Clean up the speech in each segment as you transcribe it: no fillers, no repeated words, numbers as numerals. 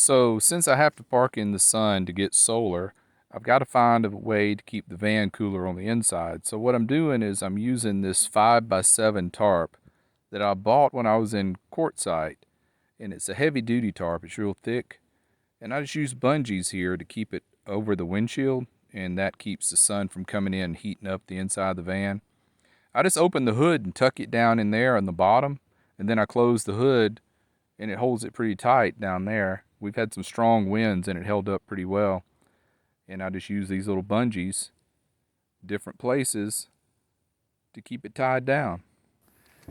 So, since I have to park in the sun to get solar, I've got to find a way to keep the van cooler on the inside. So, what I'm doing is I'm using this 5x7 tarp that I bought when I was in Quartzsite. And it's a heavy duty tarp, it's real thick. And I just use bungees here to keep it over the windshield, and that keeps the sun from coming in and heating up the inside of the van. I just open the hood and tuck it down in there on the bottom, and then I close the hood and it holds it pretty tight down there. We've had some strong winds and it held up pretty well. And I just use these little bungees, different places, to keep it tied down.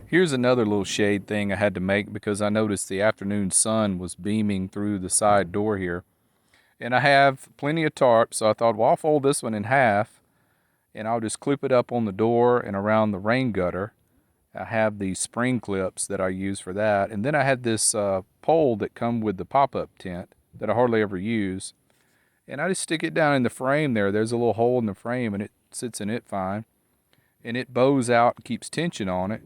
Here's another little shade thing I had to make because I noticed the afternoon sun was beaming through the side door here. And I have plenty of tarp, so I thought, well, I'll fold this one in half and I'll just clip it up on the door and around the rain gutter. I have these spring clips that I use for that. And then I had this pole that come with the pop-up tent that I hardly ever use. And I just stick it down in the frame there. There's a little hole in the frame and it sits in it fine. And it bows out and keeps tension on it.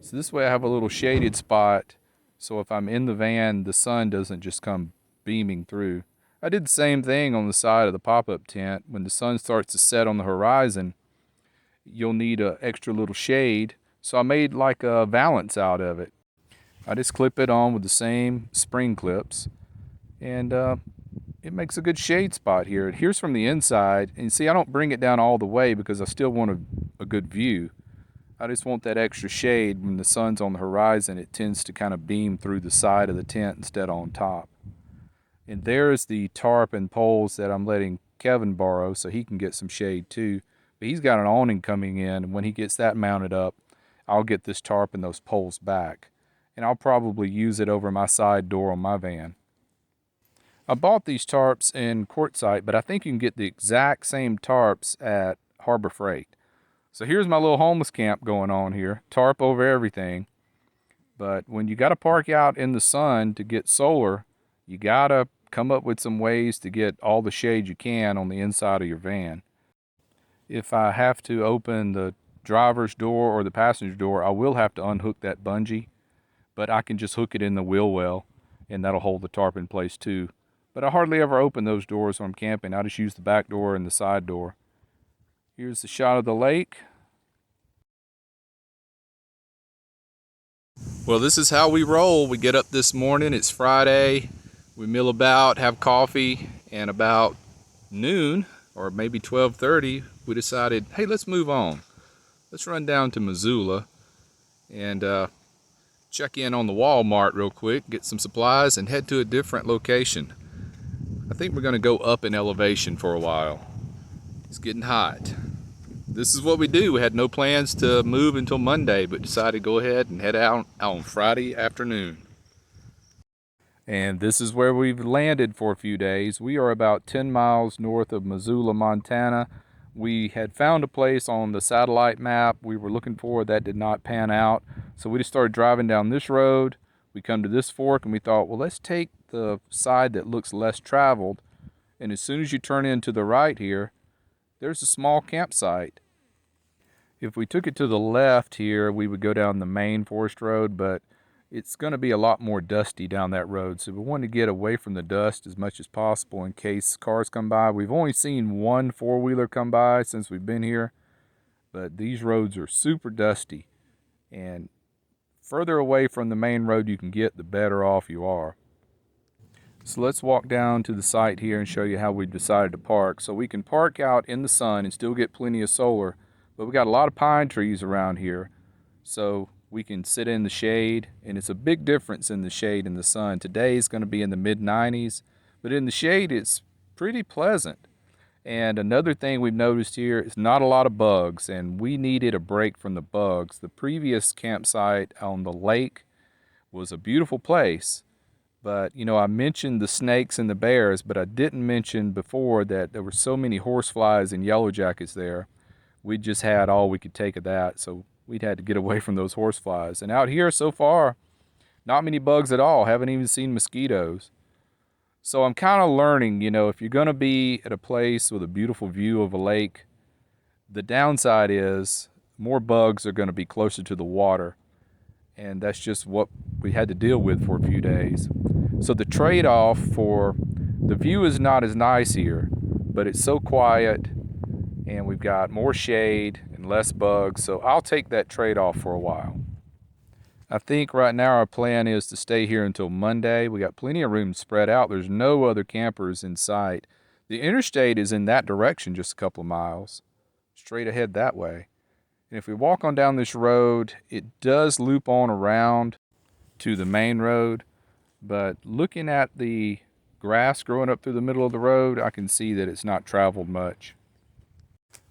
So this way I have a little shaded spot. So if I'm in the van, the sun doesn't just come beaming through. I did the same thing on the side of the pop-up tent. When the sun starts to set on the horizon, you'll need an extra little shade. So I made like a valance out of it. I just clip it on with the same spring clips, and it makes a good shade spot here. Here's from the inside, and see, I don't bring it down all the way because I still want a good view. I just want that extra shade. When the sun's on the horizon, it tends to kind of beam through the side of the tent instead of on top. And there's the tarp and poles that I'm letting Kevin borrow so he can get some shade too. But he's got an awning coming in, and when he gets that mounted up, I'll get this tarp and those poles back. And I'll probably use it over my side door on my van. I bought these tarps in Quartzsite, but I think you can get the exact same tarps at Harbor Freight. So here's my little homeless camp going on here. Tarp over everything. But when you got to park out in the sun to get solar, you got to come up with some ways to get all the shade you can on the inside of your van. If I have to open the driver's door or the passenger door, I will have to unhook that bungee, but I can just hook it in the wheel well and that'll hold the tarp in place too. But I hardly ever open those doors when I'm camping. I just use the back door and the side door. Here's the shot of the lake. Well, this is how we roll. We get up this morning, it's Friday, we mill about, have coffee, and about noon or maybe 12:30, we decided, hey, let's move on. Let's run down to Missoula and check in on the Walmart real quick, get some supplies, and head to a different location. I think we're going to go up in elevation for a while. It's getting hot. This is what we do. We had no plans to move until Monday, but decided to go ahead and head out on Friday afternoon. And this is where we've landed for a few days. We are about 10 miles north of Missoula, Montana. We had found a place on the satellite map we were looking for that did not pan out. So we just started driving down this road. We come to this fork and we thought, well, let's take the side that looks less traveled. And as soon as you turn in to the right here, there's a small campsite. If we took it to the left here, we would go down the main forest road, but it's going to be a lot more dusty down that road. So we want to get away from the dust as much as possible in case cars come by. We've only seen one four-wheeler come by since we've been here, but these roads are super dusty. And further away from the main road you can get, the better off you are. So let's walk down to the site here and show you how we decided to park. So we can park out in the sun and still get plenty of solar, but we got a lot of pine trees around here. So we can sit in the shade, and it's a big difference in the shade and the sun. Today is going to be in the mid-90s, but in the shade it's pretty pleasant. And another thing we've noticed here is not a lot of bugs, and we needed a break from the bugs. The previous campsite on the lake was a beautiful place, but you know, I mentioned the snakes and the bears, but I didn't mention before that there were so many horseflies and yellow jackets there. We just had all we could take of that, so we'd had to get away from those horseflies. And out here so far, not many bugs at all. Haven't even seen mosquitoes. So I'm kind of learning, you know, if you're going to be at a place with a beautiful view of a lake, the downside is more bugs are going to be closer to the water. And that's just what we had to deal with for a few days. So the trade-off for the view is not as nice here, but it's so quiet and we've got more shade and less bugs. So I'll take that trade-off for a while. I think right now our plan is to stay here until Monday. We got plenty of room spread out. There's no other campers in sight. The interstate is in that direction, just a couple of miles, straight ahead that way. And if we walk on down this road, it does loop on around to the main road. But looking at the grass growing up through the middle of the road, I can see that it's not traveled much.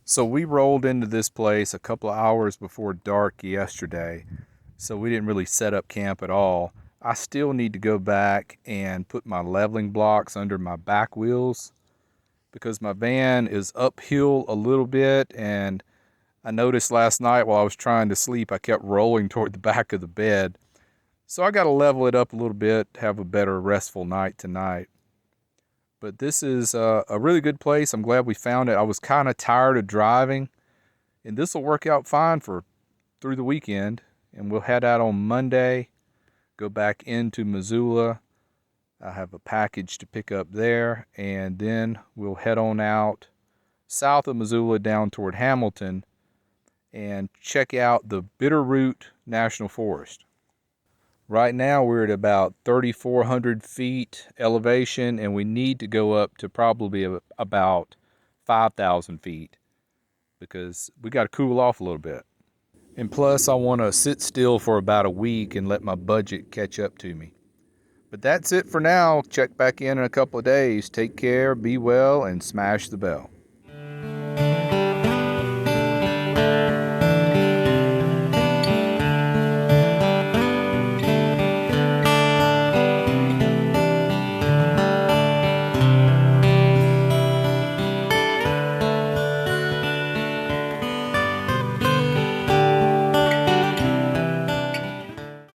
So we rolled into this place a couple of hours before dark yesterday. So we didn't really set up camp at all. I still need to go back and put my leveling blocks under my back wheels because my van is uphill a little bit, and I noticed last night while I was trying to sleep, I kept rolling toward the back of the bed. So I got to level it up a little bit, have a better restful night tonight. But this is a really good place. I'm glad we found it. I was kind of tired of driving, and this will work out fine for through the weekend. And we'll head out on Monday, go back into Missoula. I have a package to pick up there, and then we'll head on out south of Missoula down toward Hamilton and check out the Bitterroot National Forest. Right now we're at about 3,400 feet elevation, and we need to go up to probably about 5,000 feet because we got to cool off a little bit. And plus, I want to sit still for about a week and let my budget catch up to me. But that's it for now. Check back in a couple of days. Take care, be well, and smash the bell.